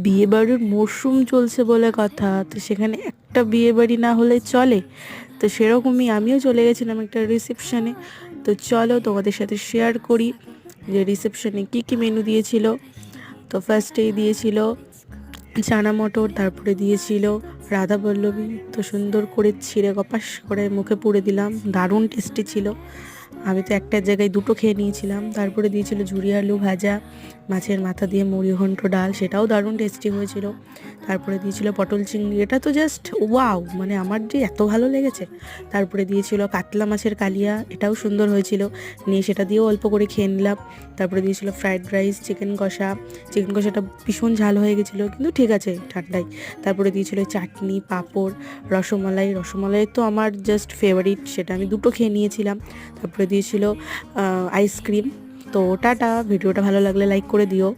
বিয়েবাড়ির মরশুম চলছে বলে কথা, তো সেখানে একটা বিয়েবাড়ি না হলে চলে? তো সেরকমই আমিও চলে গেছিলাম একটা রিসেপশনে। তো চলো তোমাদের সাথে শেয়ার করি যে রিসেপশনে কী কী মেনু দিয়েছিল। তো ফার্স্টেই দিয়েছিল চানা মটর, তারপরে দিয়েছিল রাধা পল্লবী। তো সুন্দর করে ছিঁড়ে কপাস করে মুখে পুড়ে দিলাম, দারুণ টেস্টি ছিল। আমি তো একটা জায়গায় দুটো খেয়ে নিয়েছিলাম। তারপরে দিয়েছিল ঝুরি আলু ভাজা, মাছের মাথা দিয়ে মুড়ি ঘন্ট ডাল, সেটাও দারুণ টেস্টি হয়েছিল। তারপরে দিয়েছিল পটল চিংড়ি, এটা তো জাস্ট ওয়াও, মানে আমার যে এত ভালো লেগেছে। তারপরে দিয়েছিল কাতলা মাছের কালিয়া, এটাও সুন্দর হয়েছিল, নিয়ে সেটা দিয়েও অল্প করে খেয়ে নিলাম। তারপরে দিয়েছিল ফ্রাইড রাইস, চিকেন কষা। চিকেন কষাটা ভীষণ ঝাল হয়ে গেছিলো, কিন্তু ঠিক আছে ঠান্ডায়। তারপরে দিয়েছিল চাটনি, পাঁপড়, রসমালাই। রসমালাই তো আমার জাস্ট ফেভারিট, সেটা আমি দুটো খেয়ে নিয়েছিলাম। তারপরে দিয়েছিল আইসক্রিম। তো টাটা, ভিডিওটা ভালো লাগলে লাইক করে দিও।